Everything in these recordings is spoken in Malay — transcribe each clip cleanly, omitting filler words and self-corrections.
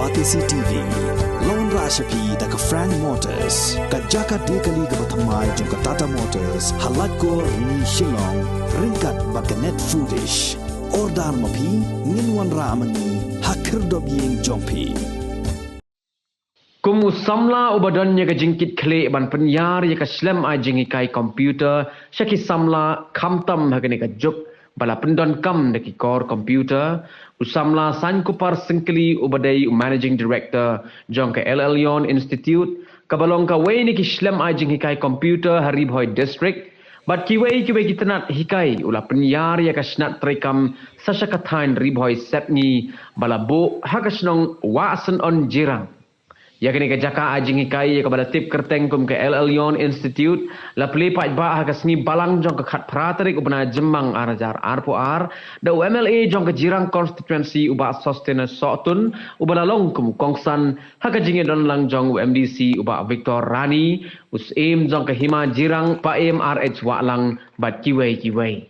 Batisi TV, Lone Rashapi da ka Frank Motors, ka Jaka Dekali ka Bathamai jong ka Tata Motors, Halat ko ni Shillong, ringkat ba ka Net Foodish, Ordar Mapi, Ninwan Ramani, Hakir Dobyeng Jongpi. Kumu samla ubadan ya ka jingkit kle ban penyar ya ka slam a jingi kai komputer syaki samla kamtam hagane ka juk bala pendon kam deki core computer usamla san kupar sengkeli ubadai managing director jong ka LL Yon Institute kabalong ka wei ni ki slam a jingi kai computer Haribhoi district bat kiwei kitanat hikai ula penyar ya ka snat trekam sasakathain Ribhoi sepni bala bo hakasnong waasan on jirang. Ya kini ke jaka ajing ikai ya kepada tip kerteng kum ke LL Yon Institute la pli pat ba ha kasni balang jong ke khat pratarik ubna jemang arajar arpoar da UMLA jong ke jirang constituency uba sustain sotun ubala long kum kongsan ha ka jinge don lang jong UMDC uba Victor Rani us aim jong ke hima jirang pa RH wa lang bat kiwei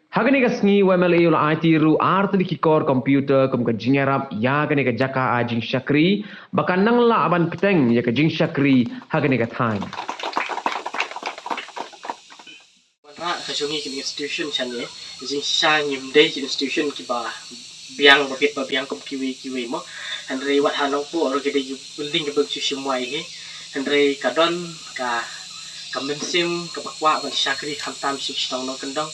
Hagani ka sngi UMLA ula IT ru art di kikor komputer kum ka jingerap ya gani ka jaka ajing syakri bakan nang la aban peteng ya ka jing syakri hagani ka time. Ra ka jungi ki institution chan ye jing sha ngim de ki institution ki ba biang ba biang kum kiwi mo andre wat hanong po ro ke de building ke bang simwai he andre ka don ka mensim ka bakwa ban syakri khamtam sik no kendong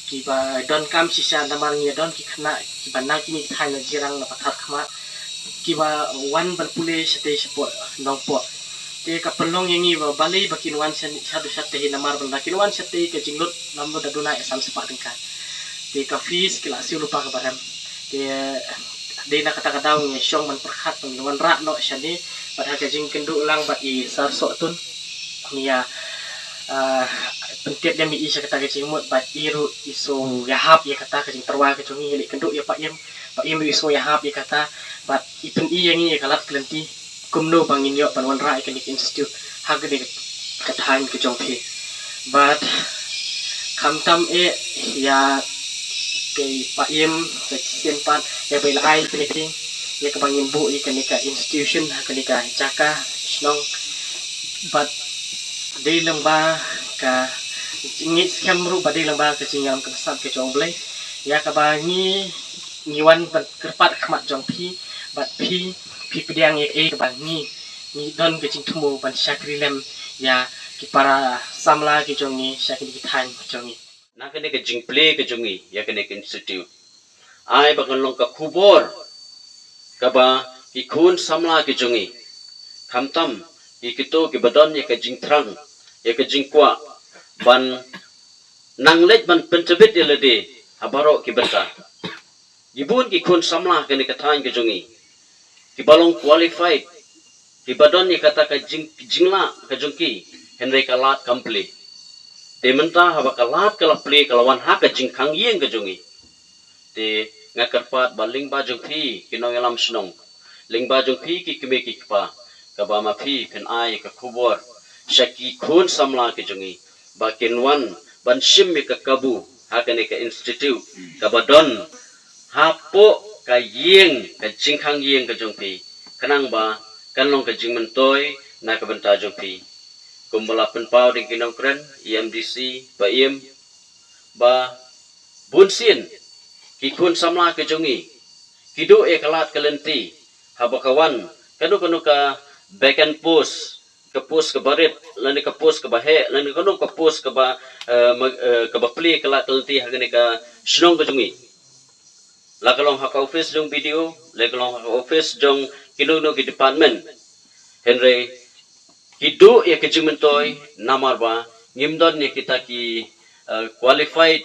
kiba don kam sisa namar nya don ki khna kiba na kini thai na jirang na pathar khma kiba wan ban pule sate sepo nong po te ka pelong yang ni balai bakin wan satu sate namar ban bakin wan sate ke jinglut nambo da duna sam sepak dengka te ka fees kila si lupa ka baram te de na kata kata ng syong man perkhat ng wan ra no syani pada ka jing kendu lang ba i sar so tun nia pentit yang mi isa kata kecing mut bat iru iso yahap ya kata kecing terwa kecing ngilik kenduk ya pak yem iso yahap ya kata bat ipun i yang ni kalat kelenti kumno bangin yo panwan ra ikanik institute hagde katahan kecong phi bat kamtam ya kay pak yem kecing pat ya bela ai pening ya kebangin bu ikanika institution haganika jaka snong bat di lembah ka ngit kamru badai lembah ke cingam ke besar ke jonglei ya ka bangi ngiwan kerpat khmat jong phi bat phi pediang ye ke bangi ni don ke cing tumu ban syakri lem ya ki para samla ke jongi syakri ki than jongi na kene ke jing play ke jongi ya kene ke institute ai bakan long ka khubor ka ba ki khun samla ke jongi khamtam ki kito ki badon ya ke jing thrang ya ke jing kwa ban nanglet ban pentebet elade habaro ki benta gibun ki khun samla ke ni kathain ke jongi ki balong qualified ki badon ni kata ka jingla ka jongki henry kalat komple te menta haba kalat kala play kalawan ha ka jing khang yeng ke jongi te ngakarpat baling ba jongpi kinong elam snong ling ba jongpi ki kime ki pa ka ba ma phi kan ai ka khubor syaki khun samla ke jongi bakin wan ban sim ka kabu hakane ka institute ka badon hapo ka yeng ka jingkhang yeng ka jongpi kanang ba kanlong ka jingmentoy na ka benta jongpi kumbala penpau di kinong kren EMDC ba im ba bunsin ki khun samla ke jongi kido kalat kalenti habakawan kanu ka back and post ke post ke barit lani ke post ke bahe lani kono ke post ke ba play kala telti hagane ka snong ke jungi la kalong hak office jong video la kalong hak office jong kinuno ki department henry kidu ya ke jingmentoy namar ba ngimdon ni kita ki qualified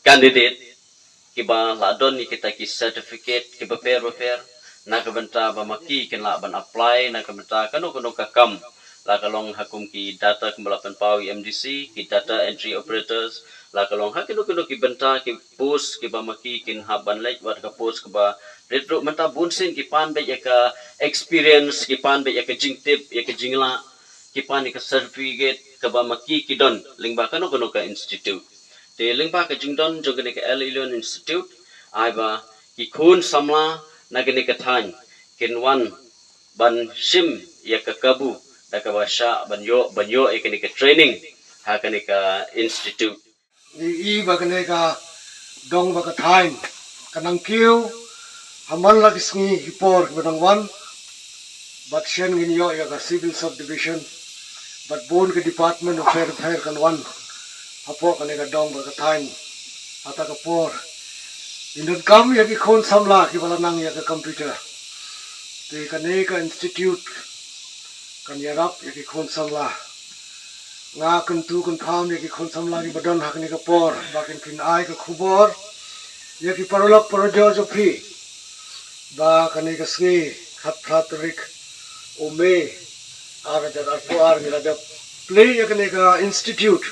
candidate ki ba ladon ni kita ki certificate ki ba fair na kabenta ba maki ken la ban apply na kabenta kanu ka kam la kalong hakum ki data kembalapan pau MDC ki data entry operators la kalong hakinu ki benta ki post ki ba maki kin haban lek wat ka post ka ba retro menta bunsin ki pan be ka experience ki pan be ka jingtip ya ka jingla ki pan ka certificate ka ba maki ki don lingba kanu ka institute te lingba ka jingdon jogene ka LL Institute ai ba ki khun samla nagini kathan kinwan ban sim ya kakabu dakabasha banyo ikini ka training hakani ka institute ni bagane ka dong baga time kanang kiu haman lagi sngi hipor badang wan bat shen gini yo ya ka civil subdivision bat bon ke department of fair kan wan hapo kane ka dong baga time ata ka por indon kam ya ki khon samla ki bala nang ya ka computer te kane ka institute kan yarap ya ki khon samla nga kan tu kan pham ya ki khon samla ki badan hakni ka por bakin pin ai ka khubor ya ki parolak parojo jo phi ba kane ka sngi khat pratrik ome ara da arpo ar mila da play ya kane ka institute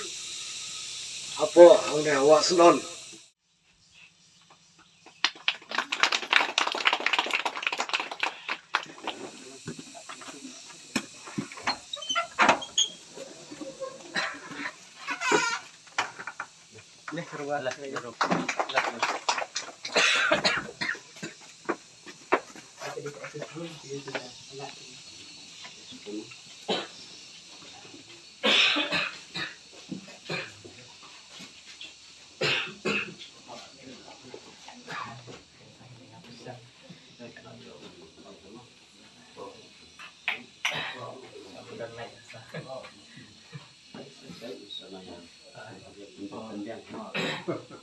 apo hangne hawaslon Sana yang untuk pendiam.